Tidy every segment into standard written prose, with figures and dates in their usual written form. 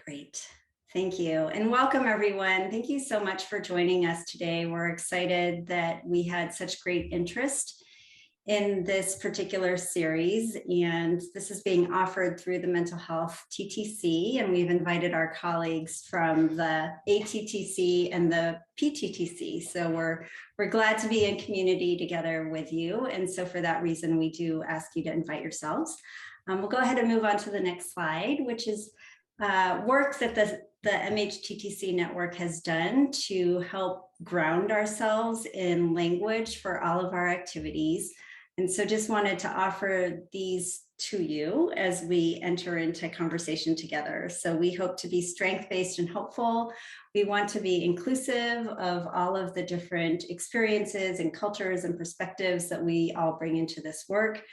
Great. Thank you. And welcome, everyone. Thank you so much for joining us today. We're excited that we had such great interest in this particular series, and this is being offered through the Mental Health TTC, and we've invited our colleagues from the ATTC and the PTTC. So we're glad to be in community together with you, and so for that reason, we do ask you to invite yourselves. We'll go ahead and move on to the next slide, which is work that the MHTTC network has done to help ground ourselves in language for all of our activities. And so just wanted to offer these to you as we enter into conversation together. So we hope to be strength-based and hopeful. We want to be inclusive of all of the different experiences and cultures and perspectives that we all bring into this work.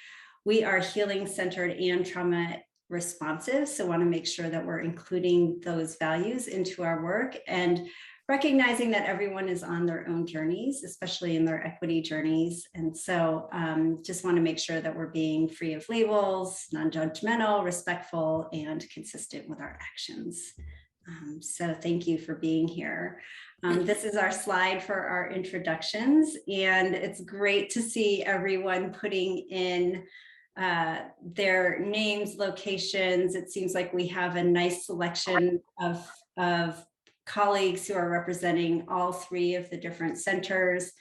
We are healing-centered and trauma responsive, so want to make sure that we're including those values into our work and recognizing that everyone is on their own journeys, especially in their equity journeys. And so just want to make sure that we're being free of labels, non-judgmental, respectful, and consistent with our actions. So thank you for being here. This is our slide for our introductions, and it's great to see everyone putting in their names, locations. It seems like we have a nice selection of colleagues who are representing all three of the different centers.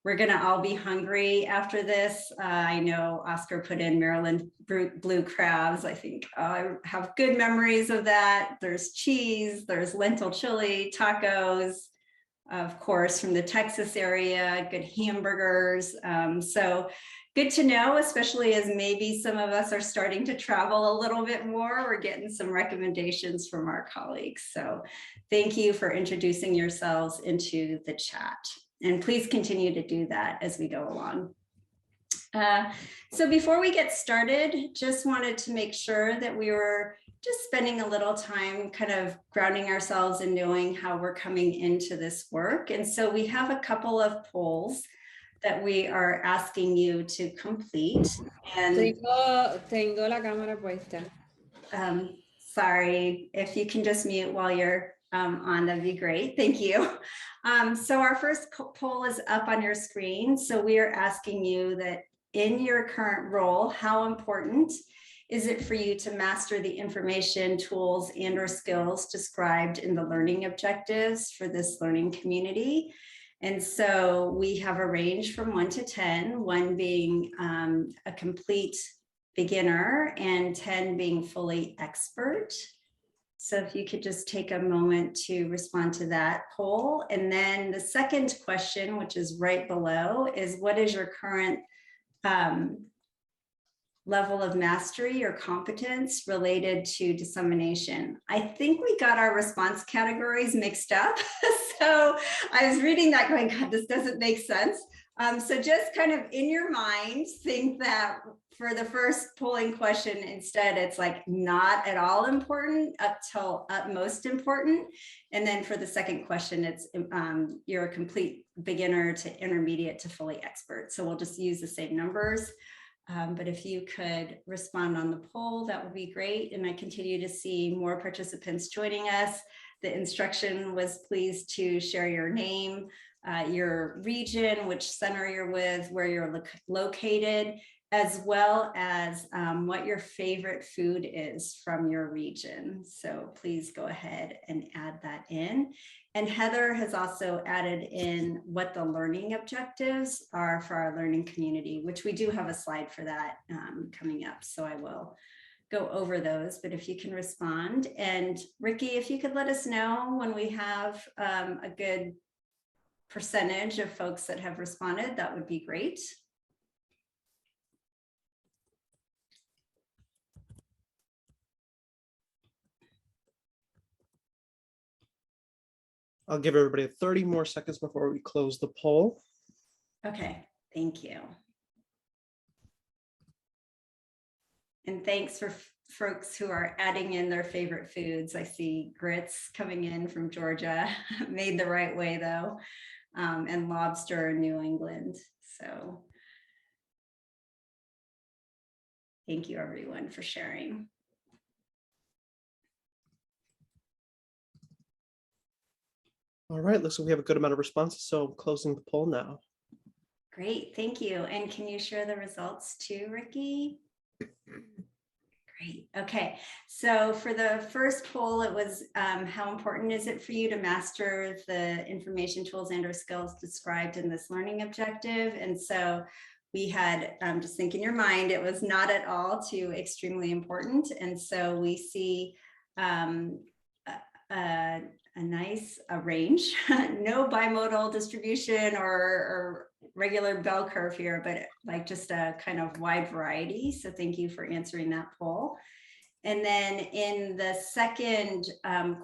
We're gonna all be hungry after this. I know Oscar put in Maryland blue crabs. I think I have good memories of that. There's cheese, there's lentil chili, tacos, of course, from the Texas area, good hamburgers. So good to know, especially as maybe some of us are starting to travel a little bit more. We're getting some recommendations from our colleagues. So thank you for introducing yourselves into the chat. And please continue to do that as we go along. So before we get started, just wanted to make sure that we were just spending a little time kind of grounding ourselves and knowing how we're coming into this work. And so we have a couple of polls that we are asking you to complete. And tengo la cámara puesta. Sorry, if you can just mute while you're on, that'd be great. Thank you. So our first poll is up on your screen. So we are asking you that in your current role, how important is it for you to master the information, tools, and/or skills described in the learning objectives for this learning community? And so we have a range from 1 to 10, 1 being a complete beginner and 10 being fully expert. So if you could just take a moment to respond to that poll. And then the second question, which is right below, is what is your current level of mastery or competence related to dissemination? I think we got our response categories mixed up. So I was reading that going, God, this doesn't make sense. So just kind of in your mind, think that for the first polling question, instead, it's like not at all important up till utmost important. And then for the second question, it's you're a complete beginner to intermediate to fully expert. So we'll just use the same numbers. But if you could respond on the poll, that would be great. And I continue to see more participants joining us. The instruction was please to share your name, your region, which center you're with, where you're located, as well as what your favorite food is from your region. So please go ahead and add that in. And Heather has also added in what the learning objectives are for our learning community, which we do have a slide for that coming up. So I will go over those, but if you can respond. And Ricky, if you could let us know when we have a good percentage of folks that have responded, that would be great. I'll give everybody 30 more seconds before we close the poll. Okay, thank you. And thanks for folks who are adding in their favorite foods. I see grits coming in from Georgia, made the right way though, and lobster in New England. So thank you everyone for sharing. All right, looks like we have a good amount of responses, so I'm closing the poll now. Great, thank you. And can you share the results too, Ricky? Great. Okay. So for the first poll, it was how important is it for you to master the information tools and/or skills described in this learning objective? And so we had, just think in your mind, it was not at all to extremely important. And so we see a nice range, no bimodal distribution or regular bell curve here, but like just a kind of wide variety. So thank you for answering that poll. And then in the second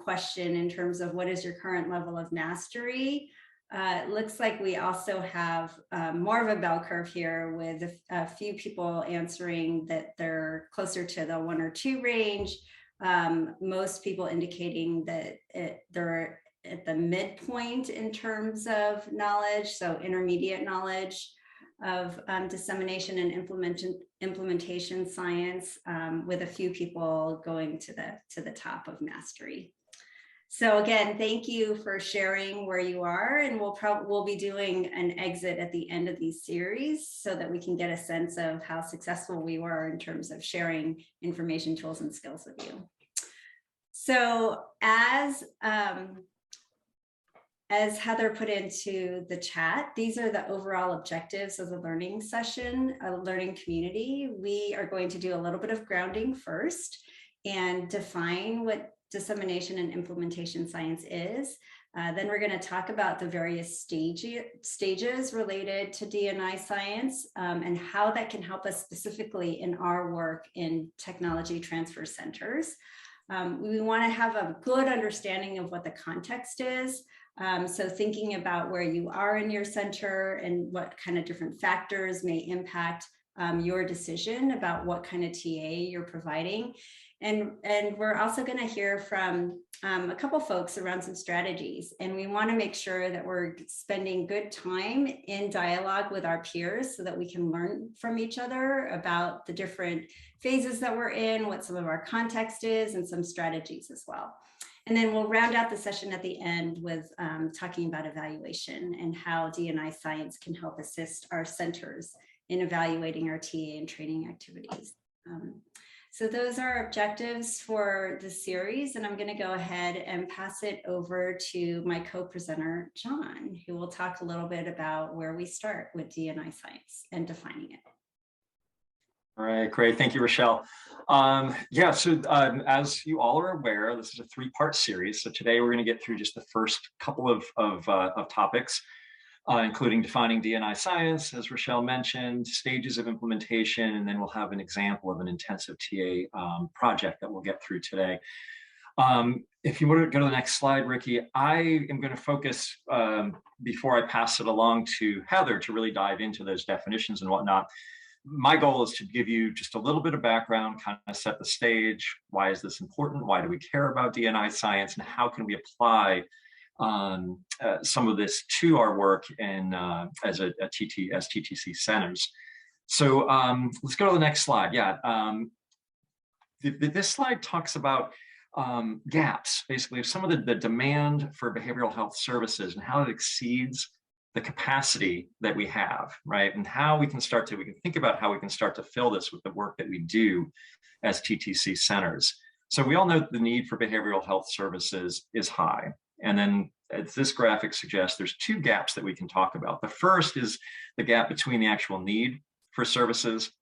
question, in terms of what is your current level of mastery, it looks like we also have more of a bell curve here with a few people answering that they're closer to the 1 or 2 range. Most people indicating that they're at the midpoint in terms of knowledge, so intermediate knowledge of dissemination and implementation science, with a few people going to the top of mastery. So again, thank you for sharing where you are, and we'll be doing an exit at the end of these series so that we can get a sense of how successful we were in terms of sharing information, tools, and skills with you. So as Heather put into the chat, these are the overall objectives of the learning session, a learning community. We are going to do a little bit of grounding first and define what dissemination and implementation science is. Then we're going to talk about the various stages related to D&I science and how that can help us specifically in our work in technology transfer centers. We want to have a good understanding of what the context is. So thinking about where you are in your center and what kind of different factors may impact your decision about what kind of TA you're providing. And we're also going to hear from a couple folks around some strategies. And we want to make sure that we're spending good time in dialogue with our peers so that we can learn from each other about the different phases that we're in, what some of our context is, and some strategies as well. And then we'll round out the session at the end with talking about evaluation and how D&I Science can help assist our centers in evaluating our TA and training activities. So those are our objectives for the series, and I'm going to go ahead and pass it over to my co-presenter, John, who will talk a little bit about where we start with D&I Science and defining it. All right, great. Thank you, Rochelle. Yeah, so as you all are aware, this is a 3-part series. So today we're going to get through just the first couple of topics, including defining D&I science, as Rochelle mentioned, stages of implementation, and then we'll have an example of an intensive TA project that we'll get through today. If you want to go to the next slide, Ricky, I am going to focus, before I pass it along to Heather to really dive into those definitions and whatnot. My goal is to give you just a little bit of background, kind of set the stage. Why is this important? Why do we care about D&I science? And how can we apply some of this to our work in, as TTC centers? So let's go to the next slide. Yeah, this slide talks about gaps, basically, of some of the demand for behavioral health services and how it exceeds the capacity that we have, right? And how we can think about how we can start to fill this with the work that we do as TTC centers. So we all know that the need for behavioral health services is high. And then as this graphic suggests, there's 2 gaps that we can talk about. The first is the gap between the actual need for services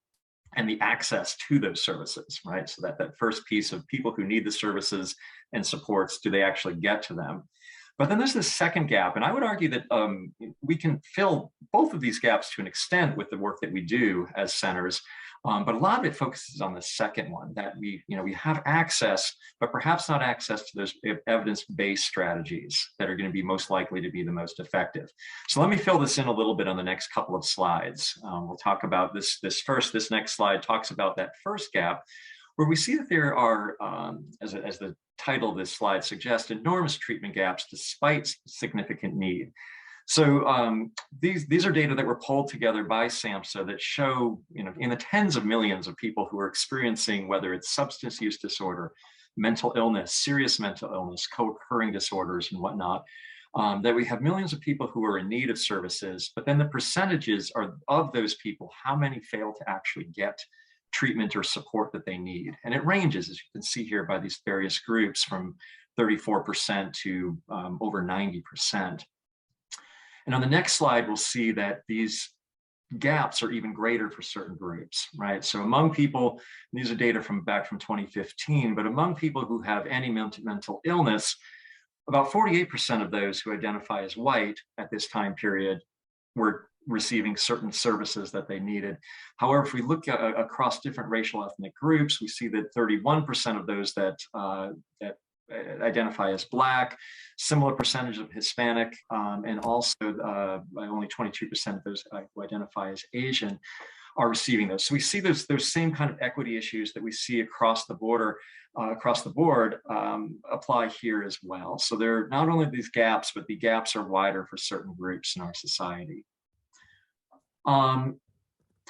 and the access to those services, right? So that first piece of people who need the services and supports, do they actually get to them? But then there's this second gap, and I would argue that we can fill both of these gaps to an extent with the work that we do as centers, but a lot of it focuses on the second one, that we have access, but perhaps not access to those evidence-based strategies that are going to be most likely to be the most effective. So let me fill this in a little bit on the next couple of slides. We'll talk about this next slide talks about that first gap, where we see that there are, as the title of this slide suggests, enormous treatment gaps despite significant need. So these are data that were pulled together by SAMHSA that show, in the tens of millions of people who are experiencing, whether it's substance use disorder, mental illness, serious mental illness, co-occurring disorders and whatnot, that we have millions of people who are in need of services, but then the percentages are of those people, how many fail to actually get treatment or support that they need. And it ranges, as you can see here, by these various groups from 34% to over 90%. And on the next slide, we'll see that these gaps are even greater for certain groups, right? So among people, these are data from back from 2015, but among people who have any mental illness, about 48% of those who identify as white at this time period were receiving certain services that they needed. However, if we look at, across different racial ethnic groups, we see that 31% of those that identify as Black, similar percentage of Hispanic, and also only 22% of those who identify as Asian are receiving those. So we see those same kind of equity issues that we see across the board apply here as well. So there are not only these gaps, but the gaps are wider for certain groups in our society.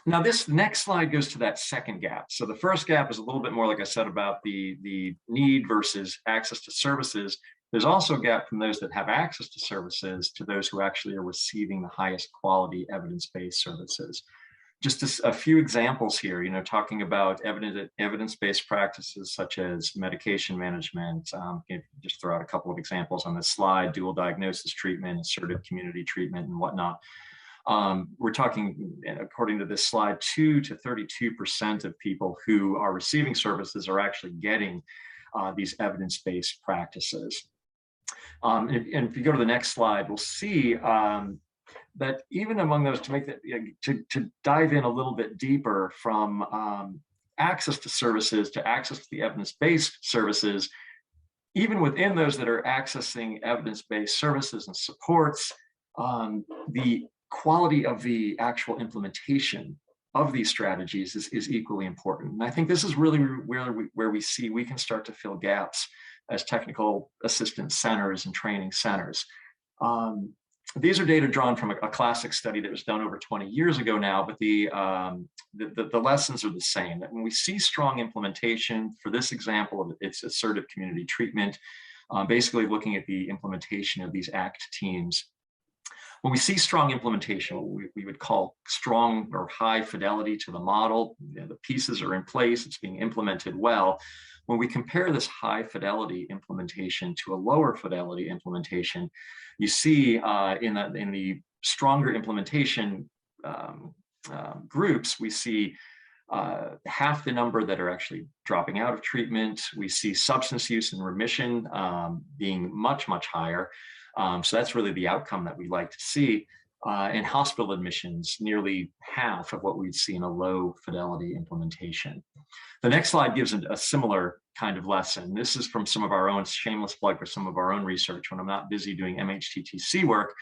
Now this next slide goes to that second gap. So the first gap is a little bit more, like I said, about the need versus access to services. There's also a gap from those that have access to services to those who actually are receiving the highest quality evidence-based services. Just a few examples here, you know, talking about evidence-based practices such as medication management. Just throw out a couple of examples on this slide: dual diagnosis treatment, assertive community treatment, and whatnot. We're talking, according to this slide, 2 to 32% of people who are receiving services are actually getting these evidence-based practices. And if you go to the next slide, we'll see that even among those, to dive in a little bit deeper from access to services to access to the evidence-based services, even within those that are accessing evidence-based services and supports, the quality of the actual implementation of these strategies is equally important. And I think this is really where we see we can start to fill gaps as technical assistance centers and training centers. These are data drawn from a classic study that was done over 20 years ago now, but the lessons are the same. That when we see strong implementation, for this example, it's assertive community treatment, basically looking at the implementation of these ACT teams. When we see strong implementation, what we would call strong or high fidelity to the model, you know, the pieces are in place, it's being implemented well. When we compare this high fidelity implementation to a lower fidelity implementation, you see in the stronger implementation groups, we see half the number that are actually dropping out of treatment. We see substance use and remission being much, much higher. So that's really the outcome that we like to see. And hospital admissions, nearly half of what we'd see in a low fidelity implementation. The next slide gives a similar kind of lesson. This is from some of our own, shameless plug for some of our own research. When I'm not busy doing MHTTC work,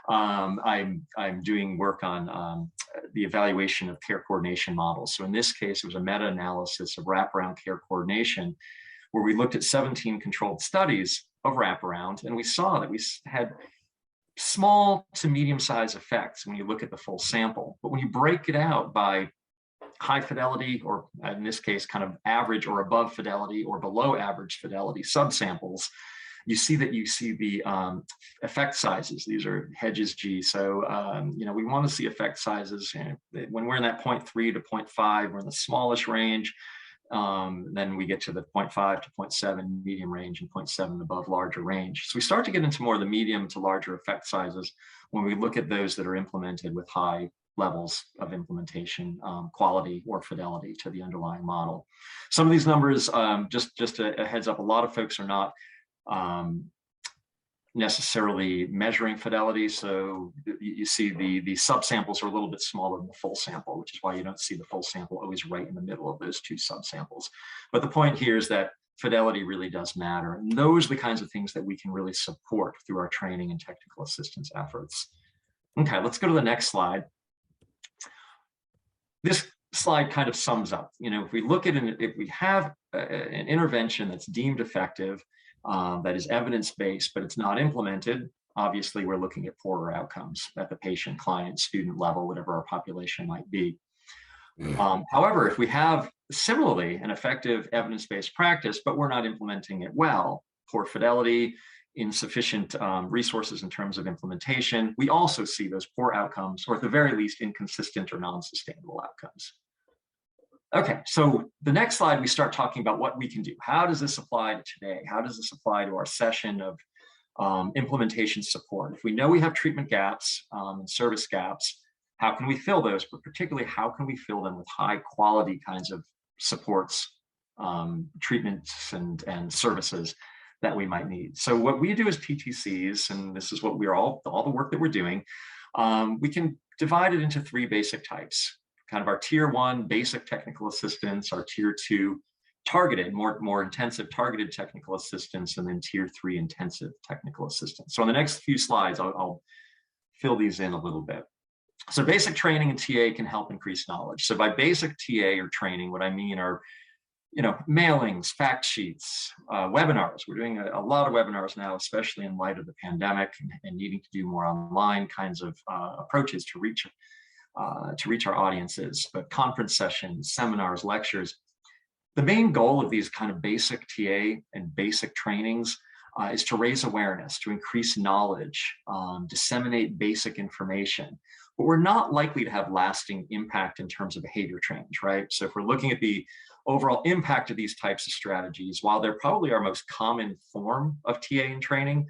I'm doing work on the evaluation of care coordination models. So in this case, it was a meta-analysis of wraparound care coordination, where we looked at 17 controlled studies of wraparound, and we saw that we had small to medium-sized effects when you look at the full sample. But when you break it out by high fidelity, or in this case, kind of average or above fidelity or below average fidelity subsamples, you see the effect sizes. These are Hedges G. So, you know, we want to see effect sizes. When we're in that 0.3 to 0.5, we're in the smallish range. Then we get to the 0.5 to 0.7 medium range and 0.7 above larger range. So we start to get into more of the medium to larger effect sizes when we look at those that are implemented with high levels of implementation, quality or fidelity to the underlying model. Some of these numbers, just a heads up, a lot of folks are not necessarily measuring fidelity. So you see the subsamples are a little bit smaller than the full sample, which is why you don't see the full sample always right in the middle of those two subsamples. But the point here is that fidelity really does matter. And those are the kinds of things that we can really support through our training and technical assistance efforts. Okay, let's go to the next slide. This slide kind of sums up, you know, if we look at if we have an intervention that's deemed effective, that is evidence-based, but it's not implemented, obviously we're looking at poorer outcomes at the patient, client, student level, whatever our population might be. However, if we have similarly an effective evidence-based practice, but we're not implementing it well, poor fidelity, insufficient resources in terms of implementation, we also see those poor outcomes, or at the very least, inconsistent or non-sustainable outcomes. Okay, so the next slide, we start talking about what we can do. How does this apply to today? How does this apply to our session of implementation support? If we know we have treatment gaps and service gaps, how can we fill those? But particularly, how can we fill them with high quality kinds of supports, treatments, and services that we might need? So what we do as PTCs, and this is what we're all the work that we're doing, we can divide it into three basic types. Kind of our tier 1 basic technical assistance, our tier 2 targeted, more intensive targeted technical assistance, and then tier 3 intensive technical assistance. So on the next few slides, I'll fill these in a little bit. So basic training and TA can help increase knowledge. So by basic TA or training, what I mean are, mailings, fact sheets, webinars. We're doing a lot of webinars now, especially in light of the pandemic and needing to do more online kinds of approaches to reach our audiences, but conference sessions, seminars, lectures. The main goal of these kind of basic TA and basic trainings is to raise awareness, to increase knowledge, disseminate basic information. But we're not likely to have lasting impact in terms of behavior change, right? So if we're looking at the overall impact of these types of strategies, while they're probably our most common form of TA and training,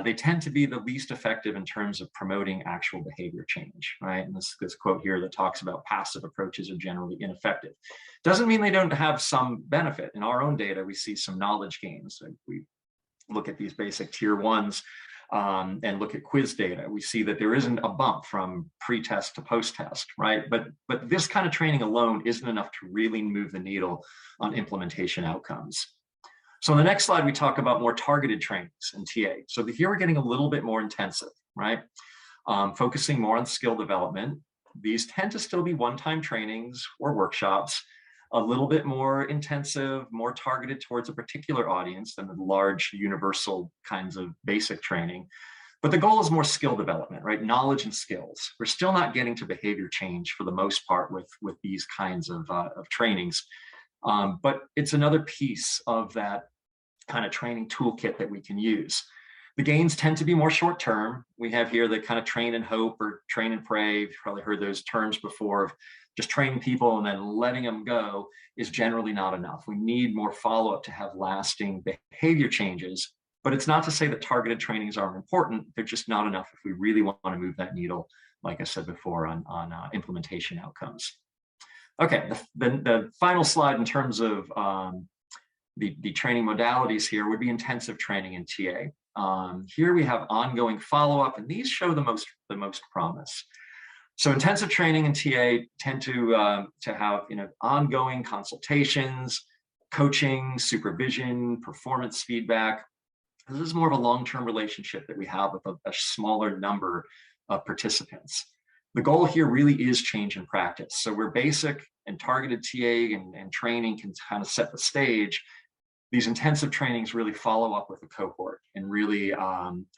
they tend to be the least effective in terms of promoting actual behavior change, right? And this quote here that talks about passive approaches are generally ineffective. Doesn't mean they don't have some benefit. In our own data, we see some knowledge gains. So we look at these basic tier 1s and look at quiz data. We see that there isn't a bump from pre-test to post-test, right? But this kind of training alone isn't enough to really move the needle on implementation outcomes. So on the next slide, we talk about more targeted trainings in TA. So here we're getting a little bit more intensive, right? Focusing more on skill development. These tend to still be one-time trainings or workshops, a little bit more intensive, more targeted towards a particular audience than the large universal kinds of basic training. But the goal is more skill development, right? Knowledge and skills. We're still not getting to behavior change for the most part with these kinds of trainings. But it's another piece of that kind of training toolkit that we can use. The gains tend to be more short term. We have here the kind of train and hope or train and pray. You've probably heard those terms before. Of just training people and then letting them go is generally not enough. We need more follow-up to have lasting behavior changes. But it's not to say that targeted trainings aren't important. They're just not enough if we really want to move that needle, like I said before, on implementation outcomes. Okay, the final slide in terms of the training modalities here would be intensive training in TA. Here we have ongoing follow-up, and these show the most promise. So intensive training in TA tend to have ongoing consultations, coaching, supervision, performance feedback. This is more of a long-term relationship that we have with a smaller number of participants. The goal here really is change in practice. So where basic and targeted TA and training can kind of set the stage, these intensive trainings really follow up with a cohort and really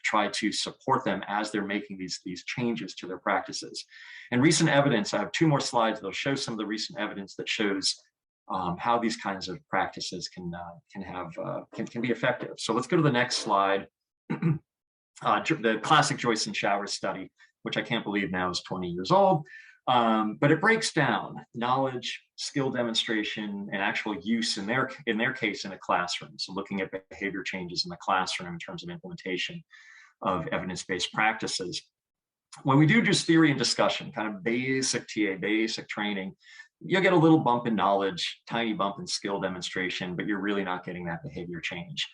try to support them as they're making these changes to their practices. And recent evidence, I have 2 more slides that'll show some of the recent evidence that shows how these kinds of practices can be effective. So let's go to the next slide. The classic Joyce and Showers study, which I can't believe now is 20 years old. But it breaks down knowledge, skill demonstration, and actual use in their case in a classroom. So looking at behavior changes in the classroom in terms of implementation of evidence-based practices. When we do just theory and discussion, kind of basic TA, basic training, you'll get a little bump in knowledge, tiny bump in skill demonstration, but you're really not getting that behavior change.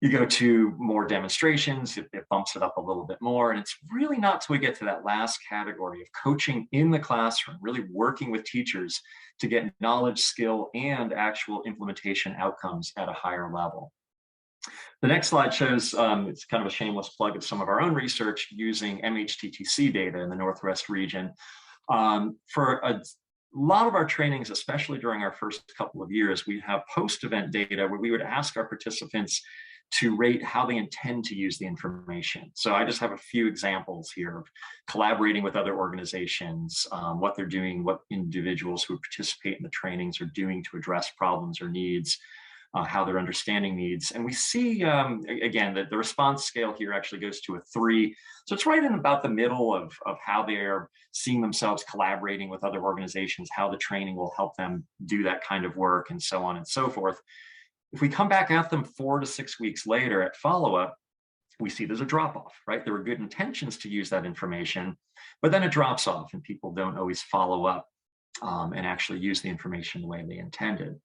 You go to more demonstrations, it bumps it up a little bit more. And it's really not till we get to that last category of coaching in the classroom, really working with teachers to get knowledge, skill, and actual implementation outcomes at a higher level. The next slide shows, it's kind of a shameless plug of some of our own research using MHTTC data in the Northwest region. For a lot of our trainings, especially during our first couple of years, we have post-event data where we would ask our participants to rate how they intend to use the information. So I just have a few examples here of collaborating with other organizations, what they're doing, what individuals who participate in the trainings are doing to address problems or needs, how they're understanding needs. And we see, again, that the response scale here actually goes to a 3. So it's right in about the middle of how they're seeing themselves collaborating with other organizations, how the training will help them do that kind of work, and so on and so forth. If we come back at them 4 to 6 weeks later at follow-up, we see there's a drop-off, right? There were good intentions to use that information, but then it drops off and people don't always follow up and actually use the information the way they intended.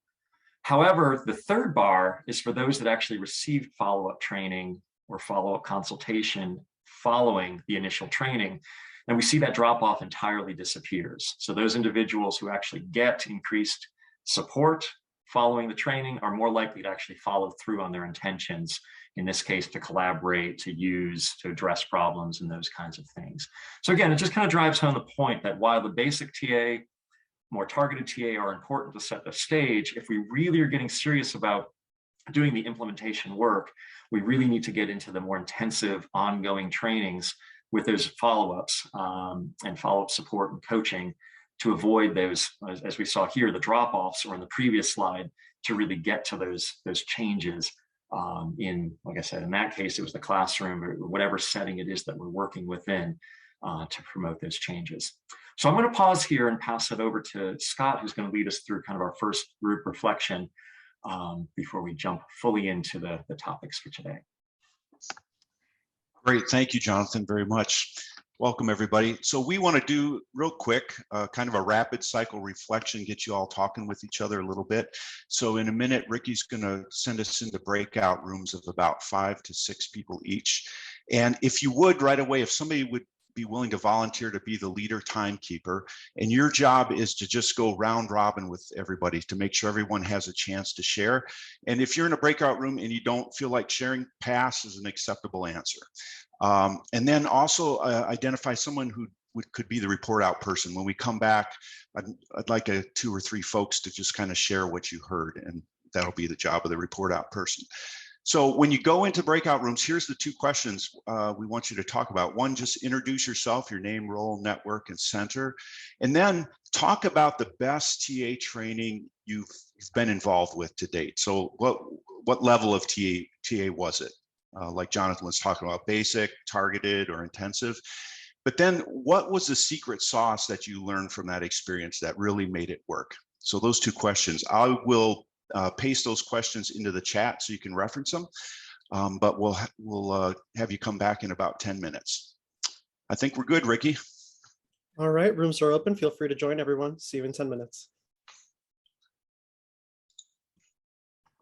However, the third bar is for those that actually received follow-up training or follow-up consultation following the initial training. And we see that drop-off entirely disappears. So those individuals who actually get increased support following the training are more likely to actually follow through on their intentions, in this case, to collaborate, to use, to address problems and those kinds of things. So again, it just kind of drives home the point that while the basic TA, more targeted TA are important to set the stage, if we really are getting serious about doing the implementation work, we really need to get into the more intensive ongoing trainings with those follow-ups and follow-up support and coaching to avoid those, as we saw here, the drop-offs, or in the previous slide, to really get to those changes in, like I said, in that case, it was the classroom or whatever setting it is that we're working within to promote those changes. So I'm going to pause here and pass it over to Scott, who's going to lead us through kind of our first group reflection before we jump fully into the topics for today. Great, thank you, Jonathan, very much. Welcome, everybody. So we want to do real quick, kind of a rapid cycle reflection, get you all talking with each other a little bit. So in a minute, Ricky's going to send us into breakout rooms of about 5 to 6 people each. And if you would, right away, if somebody would be willing to volunteer to be the leader timekeeper, and your job is to just go round robin with everybody to make sure everyone has a chance to share. And if you're in a breakout room and you don't feel like sharing, pass is an acceptable answer. And then also identify someone who could be the report out person. When we come back, I'd like 2 or 3 folks to just kind of share what you heard, and that'll be the job of the report out person. So when you go into breakout rooms, here's the 2 questions we want you to talk about. One, just introduce yourself, your name, role, network, and center. And then talk about the best TA training you've been involved with to date. So what level of TA was it? Like Jonathan was talking about, basic, targeted, or intensive. But then what was the secret sauce that you learned from that experience that really made it work? So those 2 questions. I will paste those questions into the chat so you can reference them, but we'll have you come back in about 10 minutes. I think we're good, Ricky. All right, rooms are open. Feel free to join, everyone. See you in 10 minutes.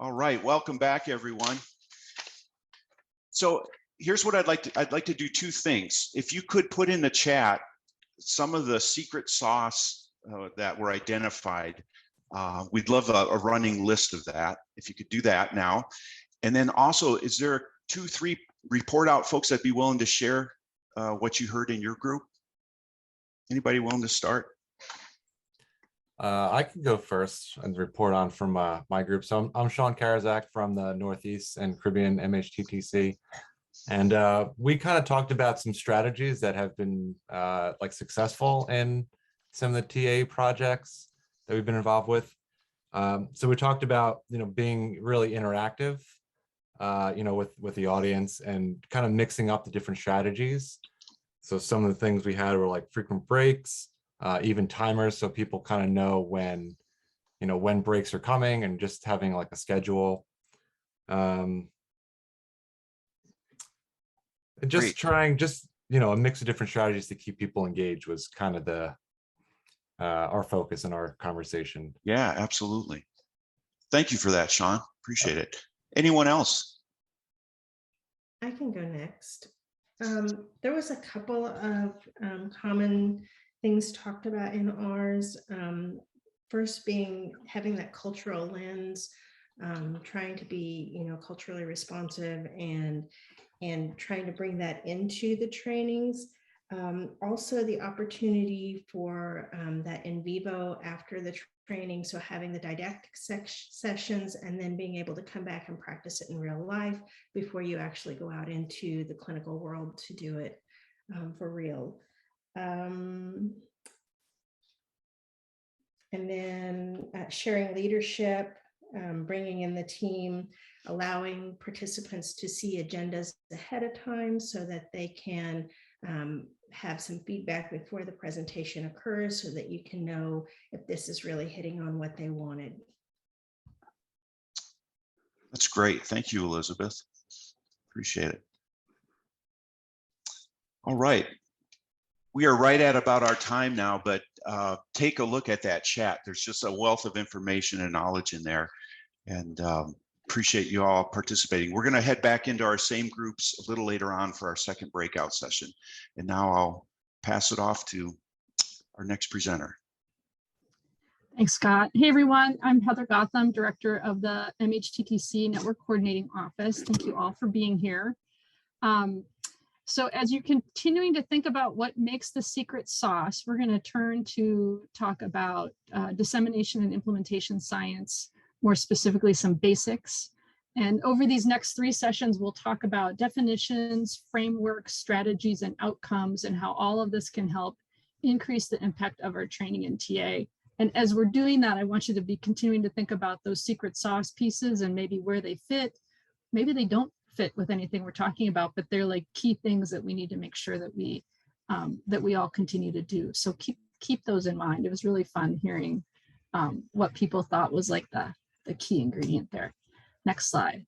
All right, welcome back, everyone. So here's what I'd like to do 2 things. If you could put in the chat some of the secret sauce that were identified. We'd love a running list of that, if you could do that now. And then also, is there 2, 3 report out folks that'd be willing to share what you heard in your group? Anybody willing to start? I can go first and report on from my group. So I'm Sean Karazak from the Northeast and Caribbean MHTTC. And we kind of talked about some strategies that have been like successful in some of the TA projects that we've been involved with. So we talked about, being really interactive, with the audience and kind of mixing up the different strategies. So some of the things we had were like frequent breaks, even timers, so people kind of know when breaks are coming, and just having like a schedule. Just Great. trying, a mix of different strategies to keep people engaged was kind of the our focus in our conversation. Yeah, absolutely. Thank you for that, Sean. Appreciate it. Anyone else? I can go next. There was a couple of common things talked about in ours. First being having that cultural lens, trying to be, culturally responsive and trying to bring that into the trainings. Also the opportunity for that in vivo after the training. So having the didactic sessions and then being able to come back and practice it in real life before you actually go out into the clinical world to do it for real. And then sharing leadership, bringing in the team, allowing participants to see agendas ahead of time so that they can have some feedback before the presentation occurs so that you can know if this is really hitting on what they wanted. That's great. Thank you, Elizabeth. Appreciate it. All right. We are right at about our time now, but take a look at that chat. There's just a wealth of information and knowledge in there, and appreciate you all participating. We're going to head back into our same groups a little later on for our second breakout session. And now I'll pass it off to our next presenter. Thanks, Scott. Hey, everyone. I'm Heather Gotham, Director of the MHTTC Network Coordinating Office. Thank you all for being here. So as you're continuing to think about what makes the secret sauce, we're going to turn to talk about dissemination and implementation science, more specifically some basics. And over these next 3 sessions, we'll talk about definitions, frameworks, strategies, and outcomes, and how all of this can help increase the impact of our training in TA. And as we're doing that, I want you to be continuing to think about those secret sauce pieces and maybe where they fit. Maybe they don't fit with anything we're talking about, but they're like key things that we need to make sure that we all continue to do. So keep those in mind. It was really fun hearing what people thought was like the key ingredient there. Next slide.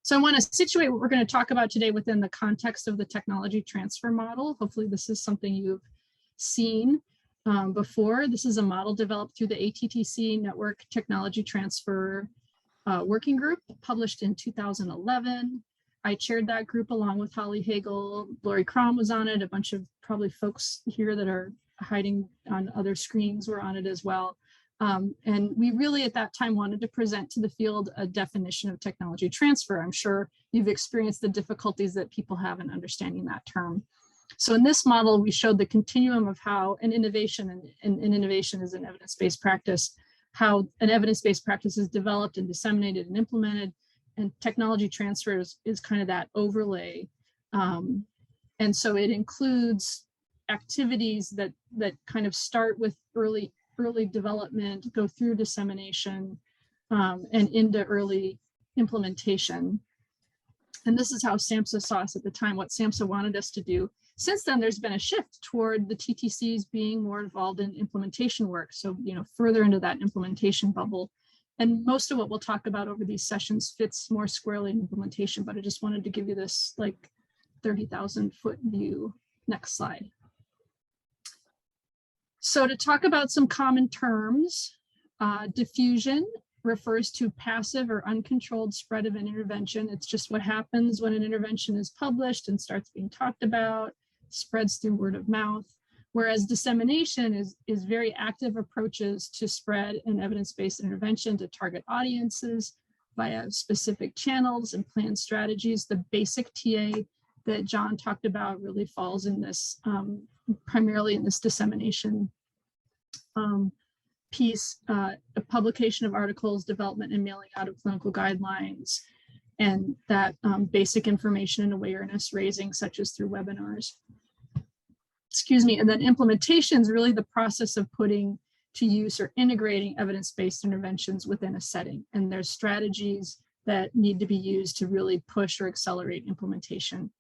So I want to situate what we're going to talk about today within the context of the technology transfer model. Hopefully this is something you've seen before. This is a model developed through the ATTC Network Technology Transfer Working Group, published in 2011. I chaired that group along with Holly Hagel. Lori Crom was on it. A bunch of probably folks here that are hiding on other screens were on it as well. And we really at that time wanted to present to the field a definition of technology transfer. I'm sure you've experienced the difficulties that people have in understanding that term. So in this model, we showed the continuum of how an innovation, and innovation is an evidence-based practice, how an evidence-based practice is developed and disseminated and implemented, and technology transfer is kind of that overlay. And so it includes activities that kind of start with early development, go through dissemination, and into early implementation. And this is how SAMHSA saw us at the time, what SAMHSA wanted us to do. Since then, there's been a shift toward the TTCs being more involved in implementation work. So, further into that implementation bubble. And most of what we'll talk about over these sessions fits more squarely in implementation, but I just wanted to give you this like 30,000 foot view. Next slide. So to talk about some common terms, diffusion refers to passive or uncontrolled spread of an intervention. It's just what happens when an intervention is published and starts being talked about, spreads through word of mouth. Whereas dissemination is very active approaches to spread an evidence-based intervention to target audiences via specific channels and planned strategies. The basic TA that John talked about really falls in this, primarily in this dissemination piece, a publication of articles, development and mailing out of clinical guidelines, and that basic information and awareness raising, such as through webinars. Excuse me, and then implementation is really the process of putting to use or integrating evidence-based interventions within a setting. And there's strategies that need to be used to really push or accelerate implementation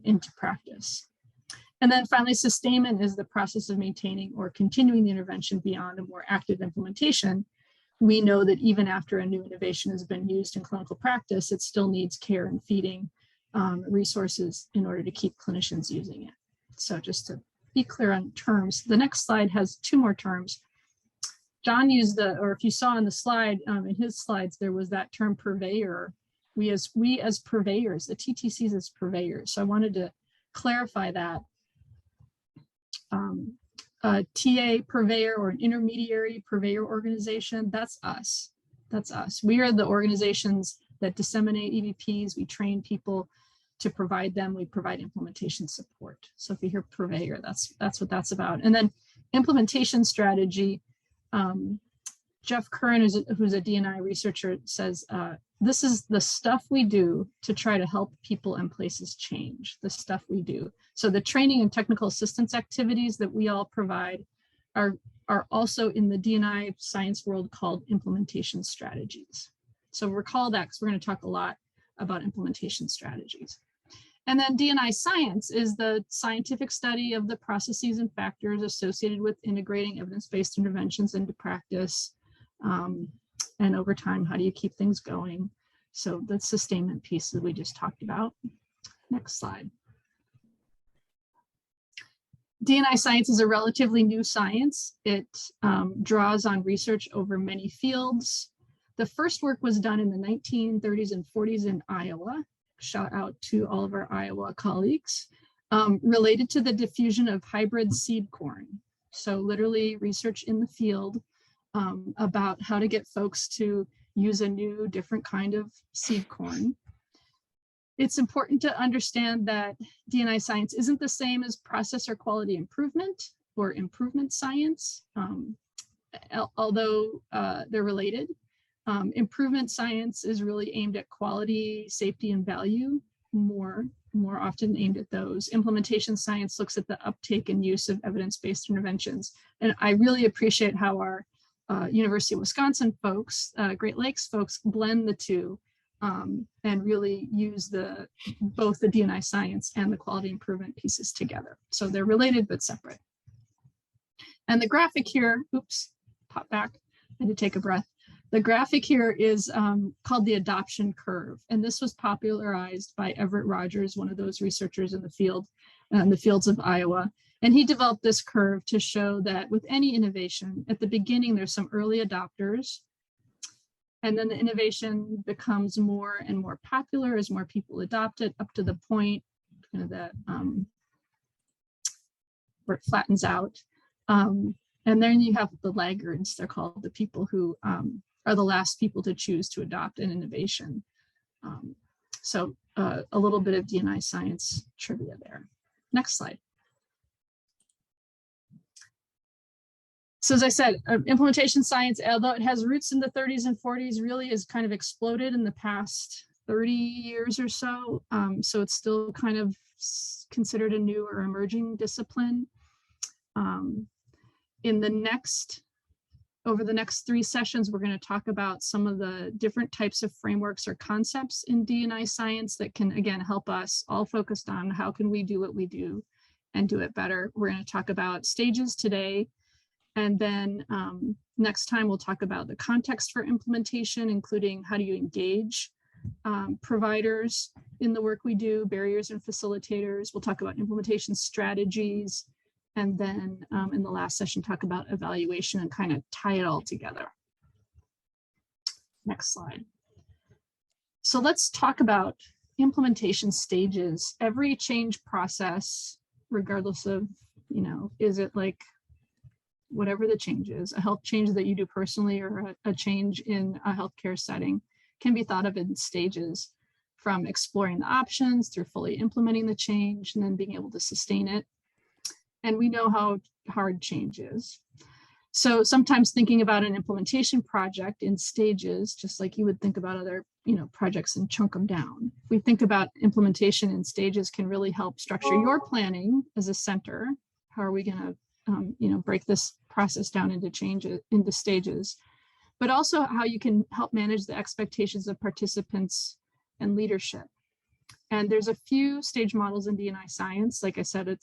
into practice. And then finally, sustainment is the process of maintaining or continuing the intervention beyond a more active implementation. We know that even after a new innovation has been used in clinical practice, it still needs care and feeding resources in order to keep clinicians using it. So just to be clear on terms, the next slide has 2 more terms. John used or if you saw on the slide, in his slides, there was that term purveyor. We as purveyors, the TTCs as purveyors. So I wanted to clarify that. A TA purveyor or an intermediary purveyor organization, that's us. That's us. We are the organizations that disseminate EVPs. We train people to provide them. We provide implementation support. So if you hear purveyor, that's what that's about. And then implementation strategy. Jeff Curran, who's a D&I researcher, says this is the stuff we do to try to help people and places change, the stuff we do. So the training and technical assistance activities that we all provide are are also in the D&I science world called implementation strategies. So recall that because we're going to talk a lot about implementation strategies. And then D&I Science is the scientific study of the processes and factors associated with integrating evidence-based interventions into practice. And over time, how do you keep things going? So the sustainment piece that we just talked about. Next slide. D&I Science is a relatively new science. It draws on research over many fields. The first work was done in the 1930s and 40s in Iowa. Shout out to all of our Iowa colleagues, related to the diffusion of hybrid seed corn. So literally research in the field about how to get folks to use a new, different kind of seed corn. It's important to understand that D&I science isn't the same as process or quality improvement or improvement science, although they're related. Improvement science is really aimed at quality, safety, and value, more often aimed at those. Implementation science looks at the uptake and use of evidence-based interventions. And I really appreciate how our University of Wisconsin folks, Great Lakes folks, blend the two and really use both the D&I science and the quality improvement pieces together. So they're related but separate. And the graphic here, oops, pop back, I had to take a breath. The graphic here is called the adoption curve. And this was popularized by Everett Rogers, one of those researchers in the field, in the fields of Iowa. And he developed this curve to show that with any innovation, at the beginning, there's some early adopters. And then the innovation becomes more and more popular as more people adopt it, up to the point kind of that where it flattens out. And then you have the laggards. They're called the people who are the last people to choose to adopt an innovation. So a little bit of D&I science trivia there. Next slide. So as I said, implementation science, although it has roots in the 30s and 40s, really has kind of exploded in the past 30 years or so. So it's still kind of considered a new or emerging discipline. Over the next 3 sessions, we're going to talk about some of the different types of frameworks or concepts in D&I science that can, again, help us all focused on how can we do what we do and do it better. We're going to talk about stages today. And then next time we'll talk about the context for implementation, including how do you engage providers in the work we do, barriers and facilitators. We'll talk about implementation strategies. And then in the last session, talk about evaluation and kind of tie it all together. Next slide. So let's talk about implementation stages. Every change process, regardless of, is it like whatever the change is, a health change that you do personally or a change in a healthcare setting, can be thought of in stages, from exploring the options through fully implementing the change and then being able to sustain it. And we know how hard change is. So sometimes thinking about an implementation project in stages, just like you would think about other projects and chunk them down. If we think about implementation in stages can really help structure your planning as a center. How are we going to break this process down into stages, but also how you can help manage the expectations of participants and leadership. And there's a few stage models in D&I science. Like I said,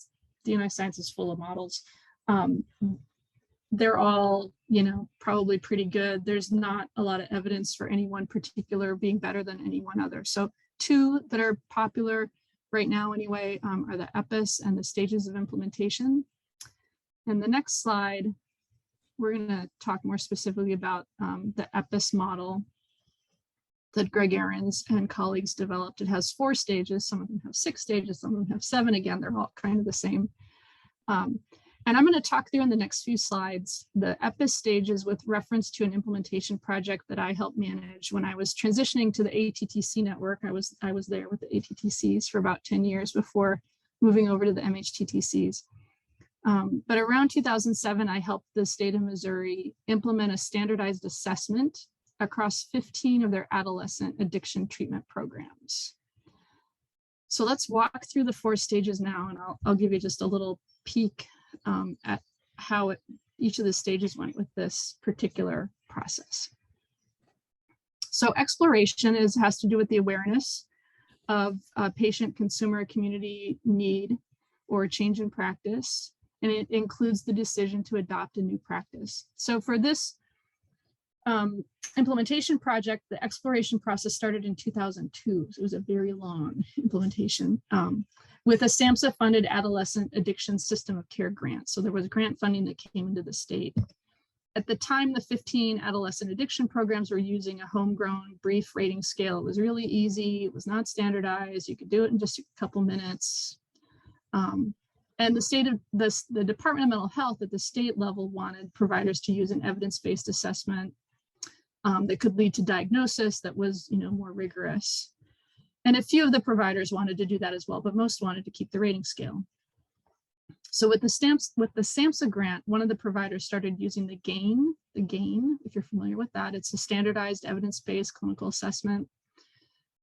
D&I science is full of models. They're all, probably pretty good. There's not a lot of evidence for any one particular being better than any one other. So 2 that are popular right now anyway are the EPIS and the stages of implementation. And the next slide, we're going to talk more specifically about the EPIS model that Greg Ahrens and colleagues developed. It has 4 stages. Some of them have 6 stages. Some of them have 7. Again, they're all kind of the same. And I'm going to talk through in the next few slides the EPIS stages with reference to an implementation project that I helped manage when I was transitioning to the ATTC network. I was there with the ATTCs for about 10 years before moving over to the MHTTCs. But around 2007, I helped the state of Missouri implement a standardized assessment across 15 of their adolescent addiction treatment programs. So let's walk through the 4 stages now, and I'll give you just a little peek at how it each of the stages went with this particular process. So exploration has to do with the awareness of patient, consumer, community need or a change in practice. And it includes the decision to adopt a new practice. So for this implementation project, the exploration process started in 2002. So it was a very long implementation with a SAMHSA-funded adolescent addiction system of care grant. So there was grant funding that came into the state. At the time, the 15 adolescent addiction programs were using a homegrown brief rating scale. It was really easy. It was not standardized. You could do it in just a couple minutes. And the Department of Mental Health at the state level wanted providers to use an evidence-based assessment that could lead to diagnosis that was, more rigorous. And a few of the providers wanted to do that as well, but most wanted to keep the rating scale. So with the SAMHSA grant, one of the providers started using the GAIN, if you're familiar with that. It's a standardized evidence-based clinical assessment.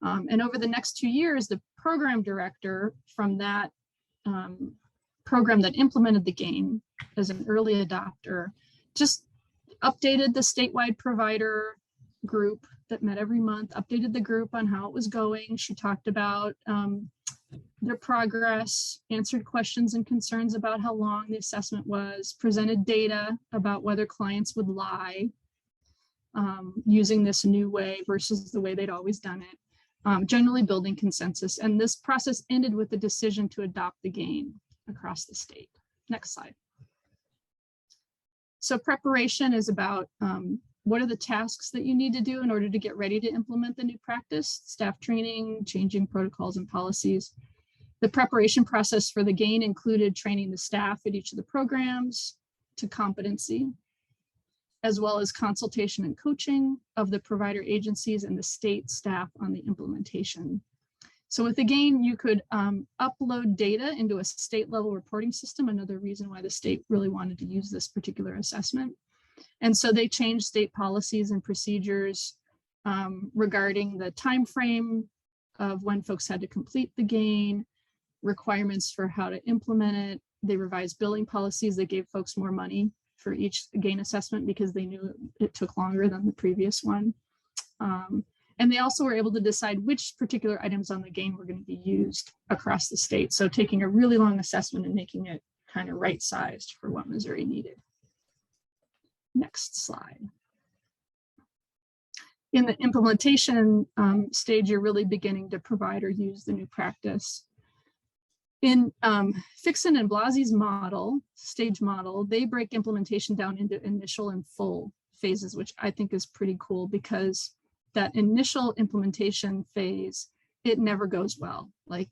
And over the next 2 years, the program director from that program that implemented the GAIN as an early adopter just updated the statewide provider group that met every month, updated the group on how it was going. She talked about their progress, answered questions and concerns about how long the assessment was, presented data about whether clients would lie using this new way versus the way they'd always done it, generally building consensus. And this process ended with the decision to adopt the GAIN across the state. Next slide. So preparation is about what are the tasks that you need to do in order to get ready to implement the new practice, staff training, changing protocols and policies. The preparation process for the GAIN included training the staff at each of the programs to competency, as well as consultation and coaching of the provider agencies and the state staff on the implementation. So with the GAIN, you could upload data into a state level reporting system, another reason why the state really wanted to use this particular assessment. And so they changed state policies and procedures regarding the time frame of when folks had to complete the GAIN, requirements for how to implement it. They revised billing policies that gave folks more money for each GAIN assessment because they knew it took longer than the previous one. And they also were able to decide which particular items on the GAIN were going to be used across the state. So taking a really long assessment and making it kind of right-sized for what Missouri needed. Next slide. In the implementation stage, you're really beginning to provide or use the new practice. In Fixon and Blasi's model, stage model, they break implementation down into initial and full phases, which I think is pretty cool because that initial implementation phase, it never goes well. Like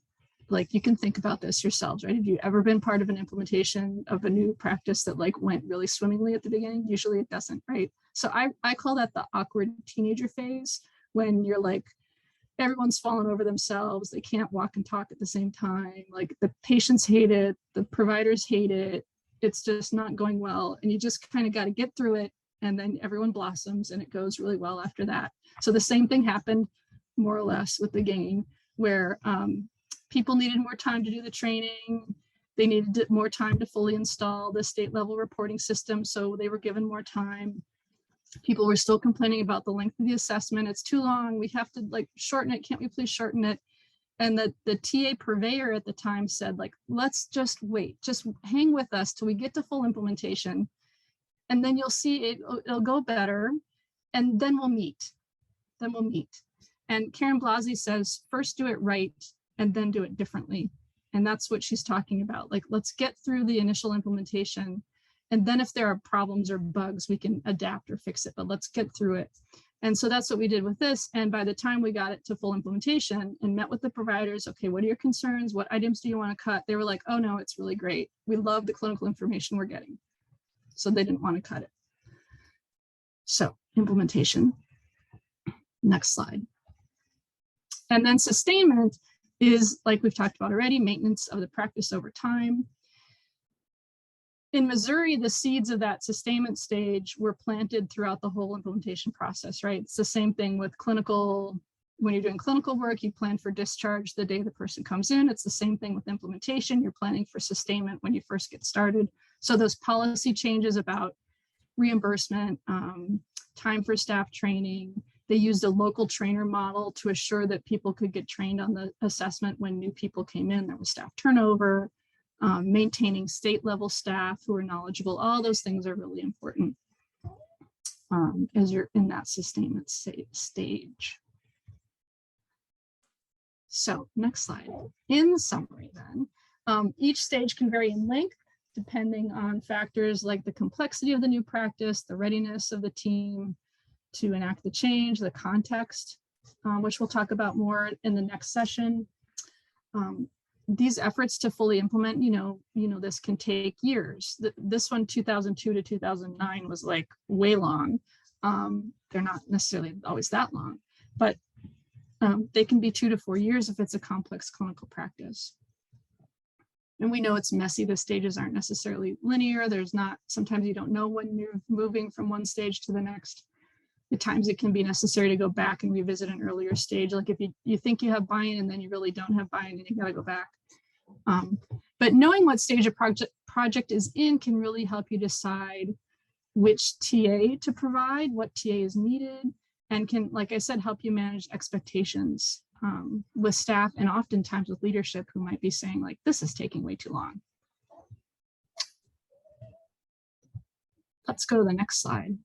you can think about this yourselves, right? Have you ever been part of an implementation of a new practice that went really swimmingly at the beginning? Usually it doesn't, right? So I call that the awkward teenager phase, when you're everyone's falling over themselves. They can't walk and talk at the same time. The patients hate it, the providers hate it. It's just not going well. And you just kind of got to get through it. And then everyone blossoms and it goes really well after that. So the same thing happened more or less with the GAIN, where people needed more time to do the training. They needed more time to fully install the state level reporting system. So they were given more time. People were still complaining about the length of the assessment. It's too long. We have to shorten it. Can't we please shorten it? And the TA purveyor at the time said, let's just wait, just hang with us till we get to full implementation. And then you'll see it'll go better. And then we'll meet. And Karen Blasi says, first do it right and then do it differently. And that's what she's talking about. Let's get through the initial implementation. And then if there are problems or bugs, we can adapt or fix it, but let's get through it. And so that's what we did with this. And by the time we got it to full implementation and met with the providers, okay, what are your concerns? What items do you want to cut? They were like, oh no, it's really great. We love the clinical information we're getting. So they didn't want to cut it. So implementation. Next slide. And then sustainment is, like we've talked about already, maintenance of the practice over time. In Missouri, the seeds of that sustainment stage were planted throughout the whole implementation process, right? It's the same thing with clinical when you're doing clinical work, you plan for discharge the day the person comes in. It's the same thing with implementation. You're planning for sustainment when you first get started. So those policy changes about reimbursement, time for staff training, they used a local trainer model to assure that people could get trained on the assessment when new people came in. There was staff turnover, maintaining state level staff who are knowledgeable. All those things are really important as you're in that sustainment stage. So next slide. In summary then, each stage can vary in length depending on factors like the complexity of the new practice, the readiness of the team to enact the change, the context, which we'll talk about more in the next session. These efforts to fully implement, this can take years. This one, 2002 to 2009, was like way long. They're not necessarily always that long, but they can be 2 to 4 years if it's a complex clinical practice. And we know it's messy. The stages aren't necessarily linear. Sometimes you don't know when you're moving from one stage to the next. At times it can be necessary to go back and revisit an earlier stage. Like if you think you have buy-in and then you really don't have buy-in and you gotta go back. But knowing what stage a project is in can really help you decide which TA to provide, what TA is needed, and can, like I said, help you manage expectations with staff and oftentimes with leadership who might be saying like, this is taking way too long. Let's go to the next slide.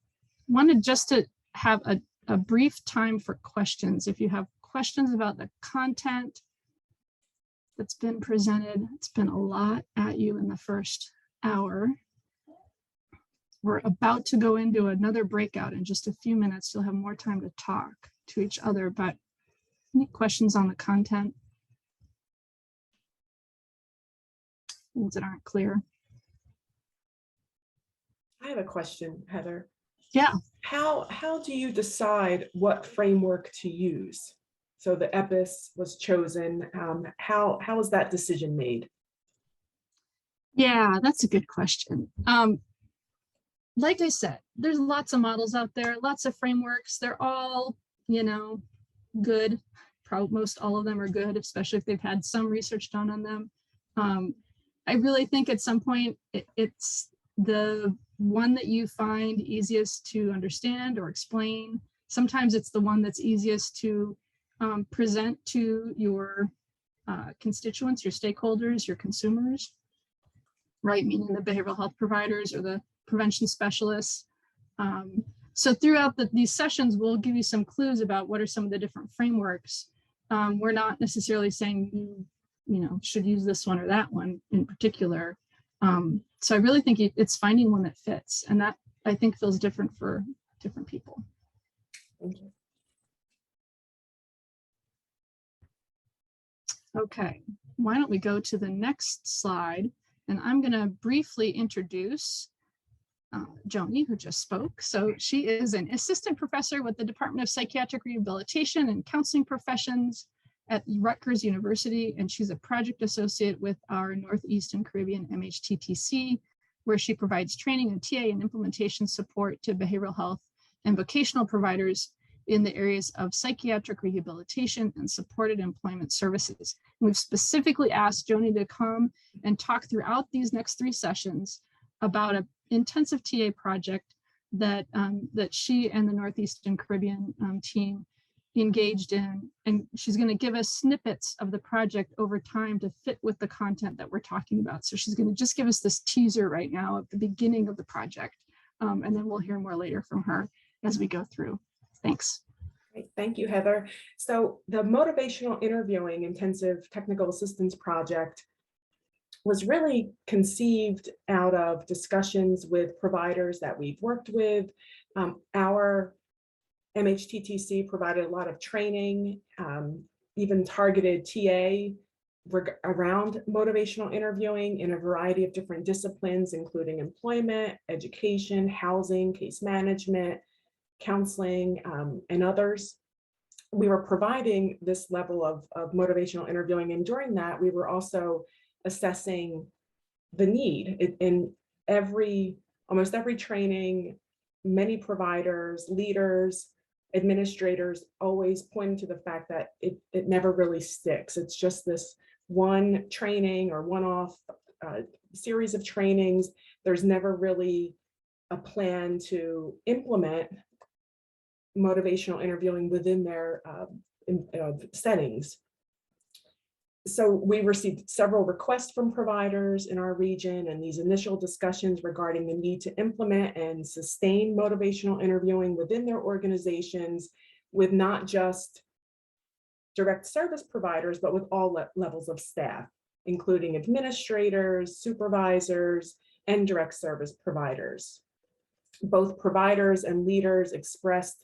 Wanted just to have a brief time for questions. If you have questions about the content that's been presented, it's been a lot at you in the first hour. We're about to go into another breakout in just a few minutes. You'll have more time to talk to each other, but any questions on the content? Things that aren't clear? I have a question, Heather. Yeah. How do you decide what framework to use? So the EPIS was chosen. How was that decision made? Yeah, that's a good question. Like I said, there's lots of models out there, lots of frameworks. They're all, good. Probably most all of them are good, especially if they've had some research done on them. I really think at some point it's the one that you find easiest to understand or explain. Sometimes it's the one that's easiest to present to your constituents, your stakeholders, your consumers, right? Meaning the behavioral health providers or the prevention specialists. So throughout these sessions, we'll give you some clues about what are some of the different frameworks. We're not necessarily saying you should use this one or that one in particular. So I really think it's finding one that fits, and that I think feels different for different people. Thank you. Okay, why don't we go to the next slide, and I'm going to briefly introduce Joni, who just spoke. So she is an assistant professor with the Department of Psychiatric Rehabilitation and Counseling Professions at Rutgers University, and she's a project associate with our Northeast and Caribbean MHTTC, where she provides training and TA and implementation support to behavioral health and vocational providers in the areas of psychiatric rehabilitation and supported employment services. And we've specifically asked Joni to come and talk throughout these next 3 sessions about an intensive TA project that she and the Northeast and Caribbean team engaged in, and she's going to give us snippets of the project over time to fit with the content that we're talking about. So she's going to just give us this teaser right now of the beginning of the project, and then we'll hear more later from her as we go through. Thanks. Great. Thank you, Heather. So the motivational interviewing intensive technical assistance project was really conceived out of discussions with providers that we've worked with. Our MHTTC provided a lot of training, even targeted TA around motivational interviewing in a variety of different disciplines, including employment, education, housing, case management, counseling, and others. We were providing this level of motivational interviewing, and during that, we were also assessing the need. In almost every training, many providers, leaders, administrators always point to the fact that it never really sticks. It's just this one training or one-off series of trainings. There's never really a plan to implement motivational interviewing within their settings. So we received several requests from providers in our region, and these initial discussions regarding the need to implement and sustain motivational interviewing within their organizations with not just direct service providers, but with all levels of staff, including administrators, supervisors, and direct service providers. Both providers and leaders expressed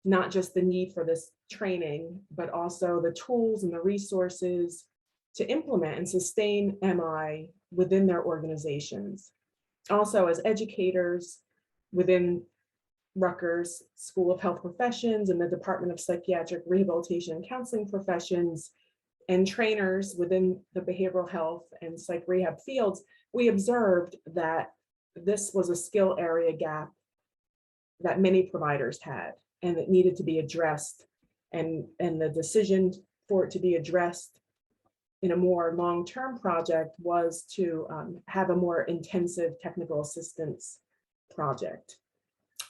not just the need for this training, but also the tools and the resources to implement and sustain MI within their organizations. Also, as educators within Rutgers School of Health Professions and the Department of Psychiatric Rehabilitation and Counseling Professions, and trainers within the behavioral health and psych rehab fields, we observed that this was a skill area gap that many providers had, and it needed to be addressed. And the decision for it to be addressed in a more long-term project was to have a more intensive technical assistance project.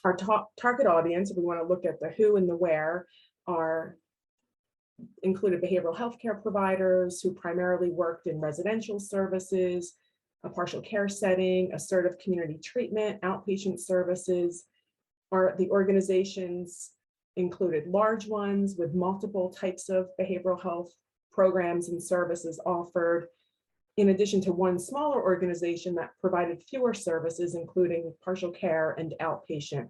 Our target audience, if we want to look at the who and the where, included behavioral health care providers who primarily worked in residential services, a partial care setting, assertive community treatment, outpatient services. The organizations included large ones with multiple types of behavioral health programs and services offered, in addition to one smaller organization that provided fewer services, including partial care and outpatient.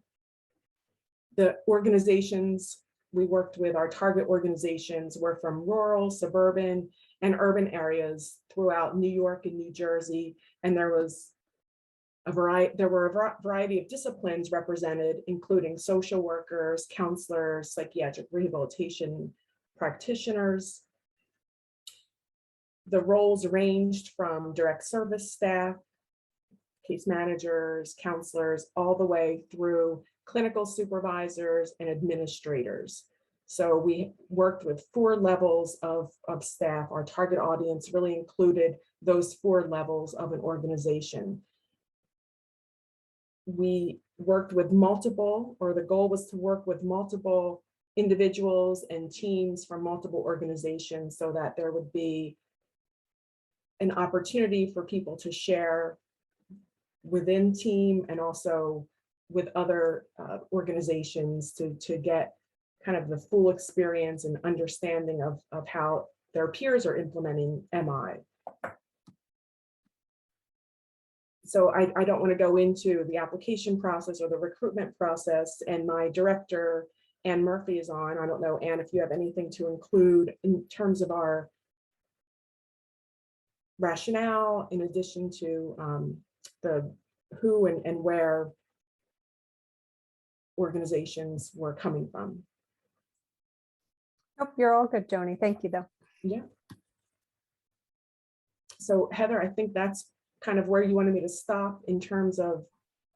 The organizations we worked with, our target organizations, were from rural, suburban, and urban areas throughout New York and New Jersey, and there were a variety of disciplines represented, including social workers, counselors, psychiatric rehabilitation practitioners. The roles ranged from direct service staff, case managers, counselors, all the way through clinical supervisors and administrators. So we worked with 4 levels of staff. Our target audience really included those 4 levels of an organization. We worked with the goal was to work with multiple individuals and teams from multiple organizations so that there would be an opportunity for people to share within team and also with other organizations to get kind of the full experience and understanding of how their peers are implementing MI. So I don't want to go into the application process or the recruitment process, and my director, Ann Murphy, is on. I don't know, Ann, if you have anything to include in terms of our rationale, in addition to the who and where organizations were coming from. Nope, you're all good, Joni. Thank you, though. Yeah. So Heather, I think that's kind of where you wanted me to stop in terms of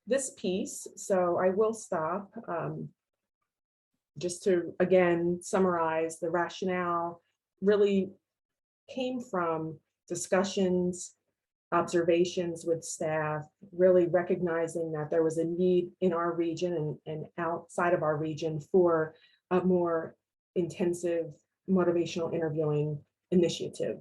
this piece. So I will stop. Just to, again, summarize, the rationale really came from discussions, observations with staff, really recognizing that there was a need in our region and outside of our region for a more intensive motivational interviewing initiative.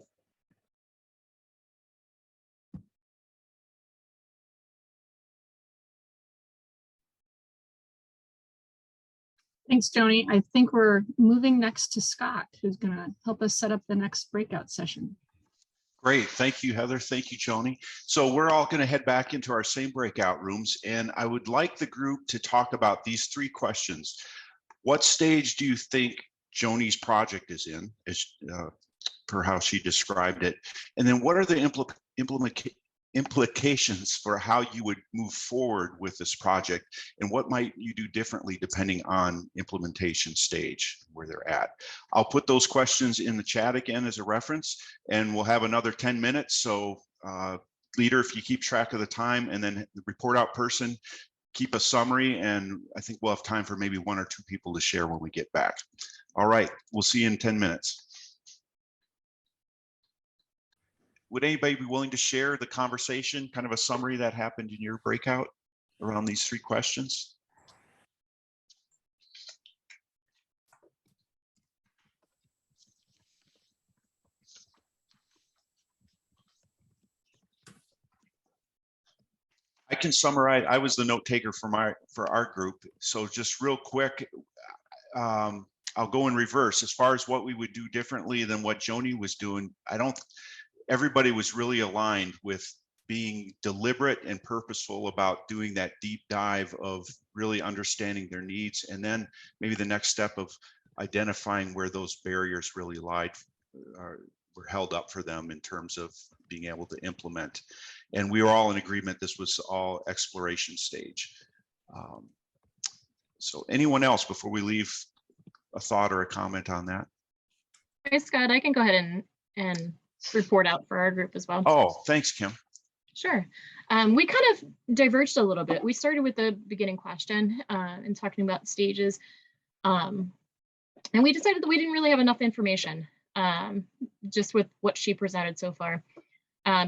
Thanks, Joni. I think we're moving next to Scott, who's going to help us set up the next breakout session. Great. Thank you, Heather. Thank you, Joni. So we're all going to head back into our same breakout rooms, and I would like the group to talk about these 3 questions. What stage do you think Joni's project is in, as per how she described it? And then what are the implications for how you would move forward with this project, and what might you do differently depending on implementation stage where they're at? I'll put those questions in the chat again as a reference, and we'll have another 10 minutes. So leader, if you keep track of the time, and then the report out person, keep a summary, and I think we'll have time for maybe 1 or 2 people to share when we get back. All right, we'll see you in 10 minutes. Would anybody be willing to share the conversation, kind of a summary that happened in your breakout around these 3 questions? I can summarize. I was the note taker for our group. So just real quick, I'll go in reverse. As far as what we would do differently than what Joni was doing, everybody was really aligned with being deliberate and purposeful about doing that deep dive of really understanding their needs. And then maybe the next step of identifying where those barriers really lied, were held up for them in terms of being able to implement. And we were all in agreement this was all exploration stage. So anyone else before we leave a thought or a comment on that? Hey, Scott, I can go ahead and report out for our group as well. Oh, thanks, Kim. Sure. We kind of diverged a little bit. We started with the beginning question and talking about stages. And we decided that we didn't really have enough information just with what she presented so far,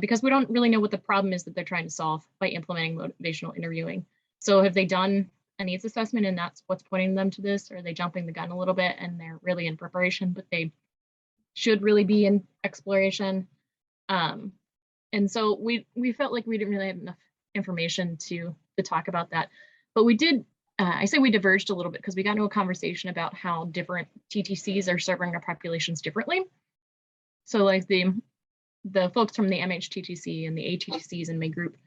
because we don't really know what the problem is that they're trying to solve by implementing motivational interviewing. So have they done a needs assessment and that's what's pointing them to this? Or are they jumping the gun a little bit and they're really in preparation, but they should really be in exploration? And so we felt like we didn't really have enough information to talk about that. But we did, I say we diverged a little bit because we got into a conversation about how different TTCs are serving our populations differently. So like the folks from the MHTTC and the ATTCs in my group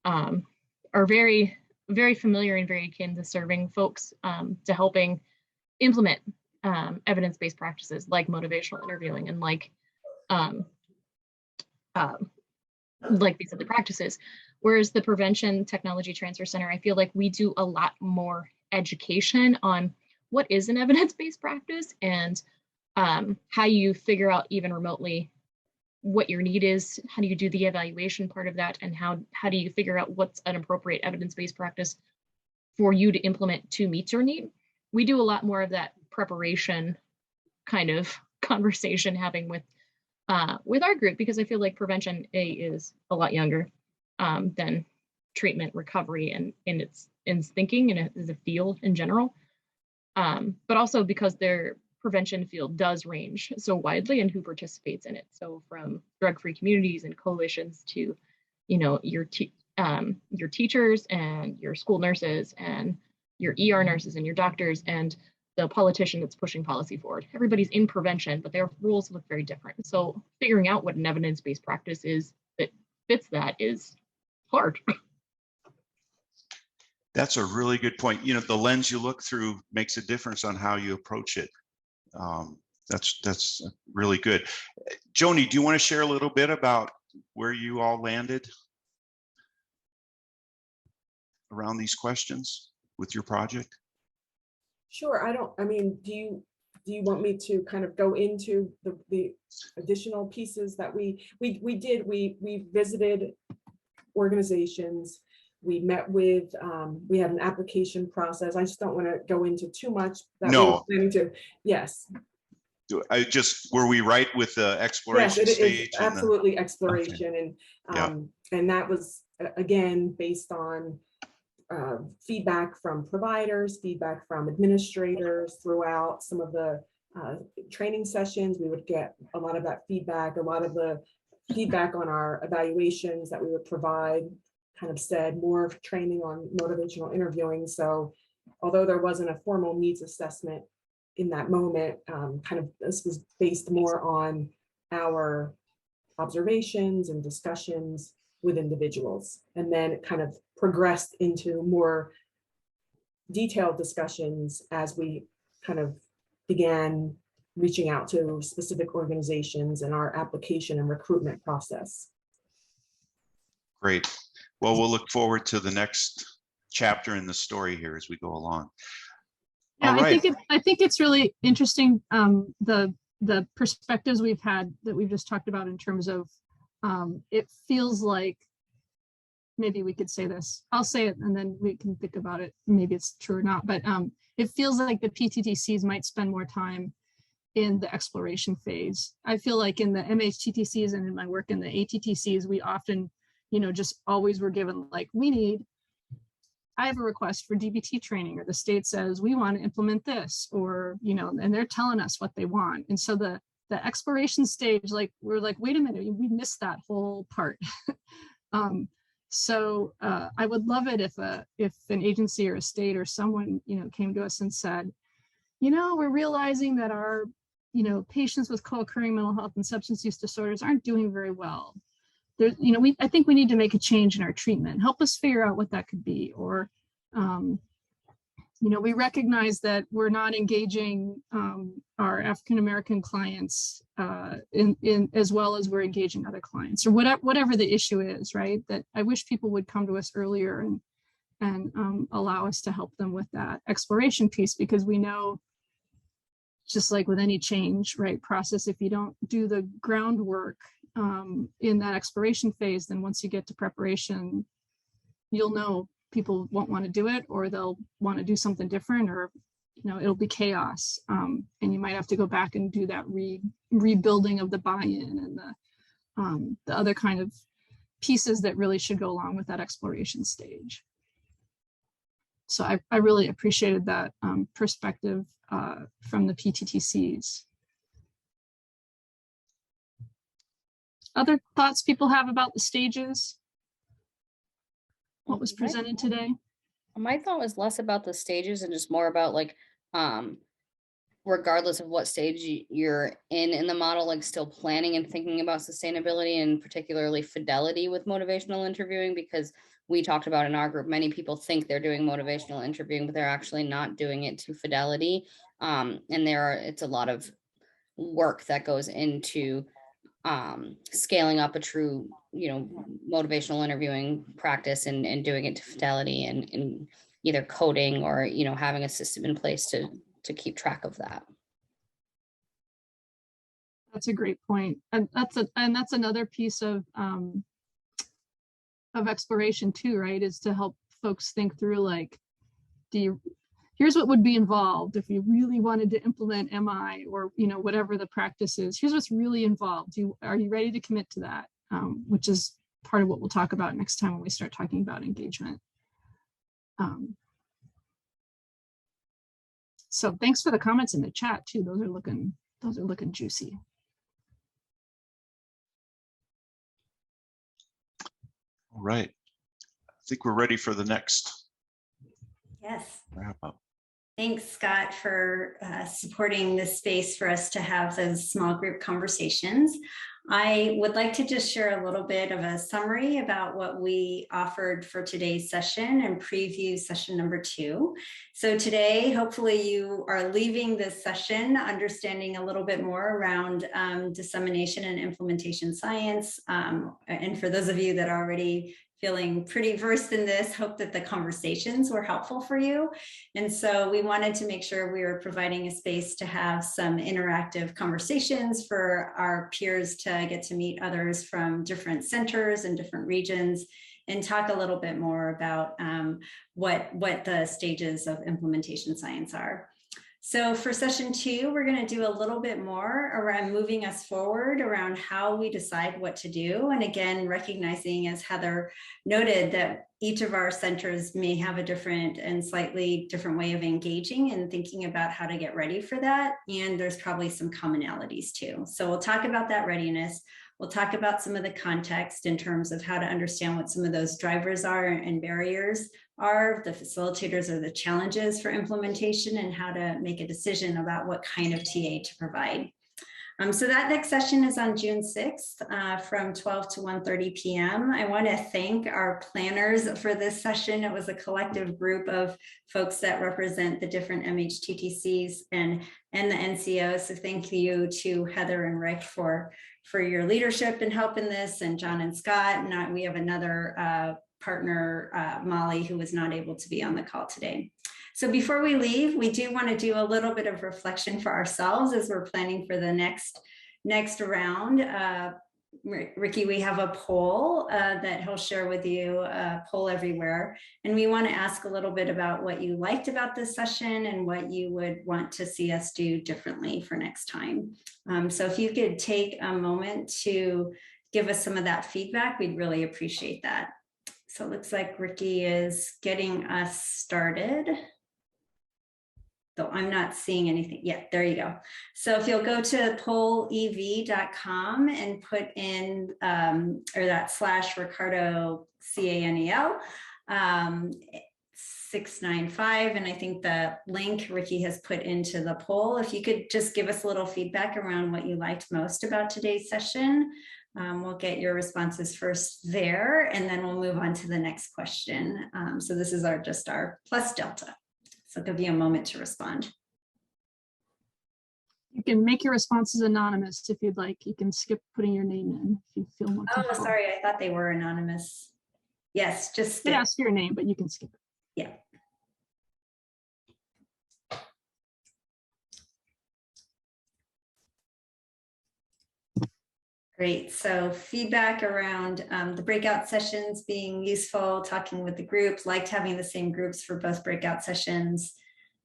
are very, very familiar and very akin to serving folks to helping implement evidence-based practices like motivational interviewing and like these other practices. Whereas the Prevention Technology Transfer Center, I feel like we do a lot more education on what is an evidence-based practice and how you figure out even remotely what your need is, how do you do the evaluation part of that, and how do you figure out what's an appropriate evidence-based practice for you to implement to meet your need. We do a lot more of that preparation kind of conversation having with our group, because I feel like prevention is a lot younger than treatment recovery and in its thinking and as a field in general. But also because their prevention field does range so widely and who participates in it. So from drug-free communities and coalitions to, you know, your teachers and your school nurses and your ER nurses and your doctors and the politician that's pushing policy forward. Everybody's in prevention, but their roles look very different. So figuring out what an evidence-based practice is that fits that is hard. That's a really good point. You know, the lens you look through makes a difference on how you approach it. That's really good. Joni, do you want to share a little bit about where you all landed around these questions with your project? Sure. I mean, do you want me to kind of go into the additional pieces that we did? We visited organizations. We met with, we had an application process. I just don't want to go into too much. That No. we were planning to. Yes. Were we right with the exploration yes, it stage? is absolutely exploration. Okay. And that was, again, based on feedback from providers, feedback from administrators throughout some of the training sessions. We would get a lot of that feedback, a lot of the feedback on our evaluations that we would provide kind of said more training on motivational interviewing. So although there wasn't a formal needs assessment in that moment, kind of this was based more on our observations and discussions with individuals. And then it kind of progressed into more detailed discussions as we kind of began reaching out to specific organizations in our application and recruitment process. Great. Well, we'll look forward to the next chapter in the story here as we go along. Yeah, All right. I think it's really interesting, the perspectives we've had that we've just talked about in terms of it feels like maybe we could say this. I'll say it and then we can think about it. Maybe it's true or not, but it feels like the PTTCs might spend more time in the exploration phase. I feel like in the MHTTCs and in my work in the ATTCs, we often, just always were given like, I have a request for DBT training, or the state says we want to implement this, or, and they're telling us what they want. And so the exploration stage, like, we're like, wait a minute, we missed that whole part. So I would love it if an agency or a state or someone, came to us and said, we're realizing that our, patients with co-occurring mental health and substance use disorders aren't doing very well. There, I think we need to make a change in our treatment. Help us figure out what that could be. Or, we recognize that we're not engaging our African-American clients in as well as we're engaging other clients, or whatever the issue is, right? That I wish people would come to us earlier and allow us to help them with that exploration piece, because we know, just like with any change, right, process, if you don't do the groundwork in that exploration phase, then once you get to preparation, you'll know people won't want to do it, or they'll want to do something different, or it'll be chaos, and you might have to go back and do that rebuilding of the buy-in and the other kind of pieces that really should go along with that exploration stage. So I really appreciated that perspective from the PTTCs. Other thoughts people have about the stages? What was presented today? My thought was less about the stages and just more about like, regardless of what stage you're in the model, like still planning and thinking about sustainability, and particularly fidelity with motivational interviewing, because we talked about in our group, many people think they're doing motivational interviewing, but they're actually not doing it to fidelity. And it's a lot of work that goes into scaling up a true, motivational interviewing practice and doing it to fidelity, and either coding or, having a system in place to keep track of that. That's a great point. And that's another piece of exploration too, right? Is to help folks think through, like, here's what would be involved if you really wanted to implement MI, or, whatever the practice is. Here's what's really involved. Are you ready to commit to that? Which is part of what we'll talk about next time when we start talking about engagement. So thanks for the comments in the chat too. Those are looking juicy. All right. I think we're ready for the next Yes. wrap up. Thanks, Scott, for supporting this space for us to have those small group conversations. I would like to just share a little bit of a summary about what we offered for today's session and preview session number 2. So today, hopefully you are leaving this session understanding a little bit more around dissemination and implementation science. And for those of you that are already feeling pretty versed in this, hope that the conversations were helpful for you. And so we wanted to make sure we were providing a space to have some interactive conversations for our peers to get to meet others from different centers and different regions, and talk a little bit more about what the stages of implementation science are. So for session 2, we're going to do a little bit more around moving us forward around how we decide what to do. And again, recognizing, as Heather noted, that each of our centers may have a different and slightly different way of engaging and thinking about how to get ready for that. And there's probably some commonalities too. So we'll talk about that readiness. We'll talk about some of the context in terms of how to understand what some of those drivers are and barriers are, the facilitators or the challenges for implementation, and how to make a decision about what kind of TA to provide. So that next session is on June 6th from 12 to 1:30 p.m. I want to thank our planners for this session. It was a collective group of folks that represent the different MHTTCs and the NCOs. So thank you to Heather and Rick for your leadership and help in this, and John and Scott. And we have another partner, Molly, who was not able to be on the call today. So before we leave, we do want to do a little bit of reflection for ourselves as we're planning for the next round. Ricky, we have a poll that he'll share with you, a poll everywhere. And we want to ask a little bit about what you liked about this session and what you would want to see us do differently for next time. So if you could take a moment to give us some of that feedback, we'd really appreciate that. So it looks like Ricky is getting us started. Though I'm not seeing anything yet. There you go. So if you'll go to pollev.com and put in, or that / Ricardo CANEL 695. And I think the link Ricky has put into the poll, if you could just give us a little feedback around what you liked most about today's session. We'll get your responses first there, and then we'll move on to the next question. So this is just our plus delta. So I'll give you a moment to respond. You can make your responses anonymous if you'd like. You can skip putting your name in if you feel more comfortable. Oh, sorry, I thought they were anonymous. Yes, just skip. You can ask your name, but you can skip it. Yeah. Great. So feedback around the breakout sessions being useful, talking with the group, liked having the same groups for both breakout sessions,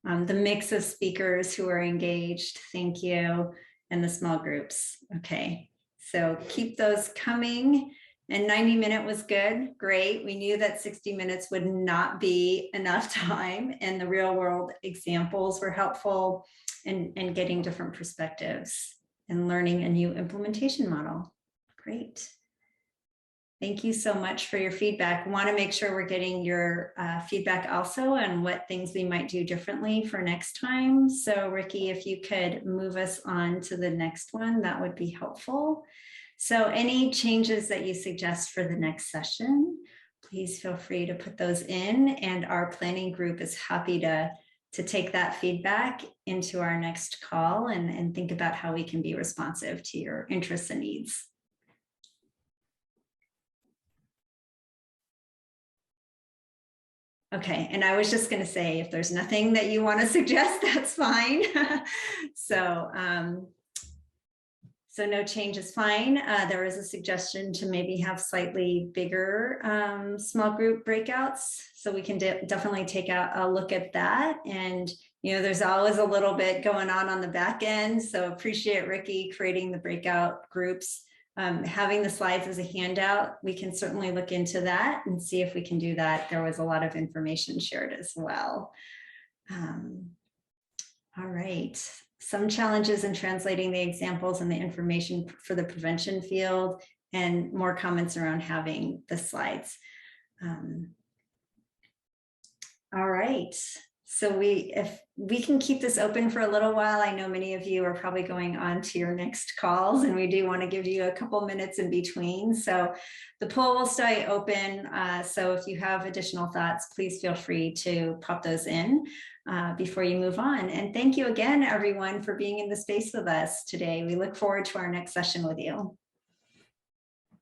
the mix of speakers who are engaged, thank you, and the small groups. Okay, so keep those coming. And 90-minute was good, great. We knew that 60 minutes would not be enough time, and the real world examples were helpful in getting different perspectives and learning a new implementation model. Great. Thank you so much for your feedback. Want to make sure we're getting your feedback also on what things we might do differently for next time. So Ricky, if you could move us on to the next one, that would be helpful. So any changes that you suggest for the next session, please feel free to put those in, and our planning group is happy to take that feedback into our next call and think about how we can be responsive to your interests and needs. Okay, and I was just going to say, if there's nothing that you want to suggest, that's fine. So no change is fine. There is a suggestion to maybe have slightly bigger small group breakouts. So we can definitely take a look at that. And, you know, there's always a little bit going on the back end. So appreciate Ricky creating the breakout groups. Having the slides as a handout, we can certainly look into that and see if we can do that. There was a lot of information shared as well. All right. Some challenges in translating the examples and the information for the prevention field, and more comments around having the slides. All right, so if we can keep this open for a little while, I know many of you are probably going on to your next calls, and we do want to give you a couple minutes in between. So the poll will stay open. So if you have additional thoughts, please feel free to pop those in before you move on. And thank you again, everyone, for being in the space with us today. We look forward to our next session with you.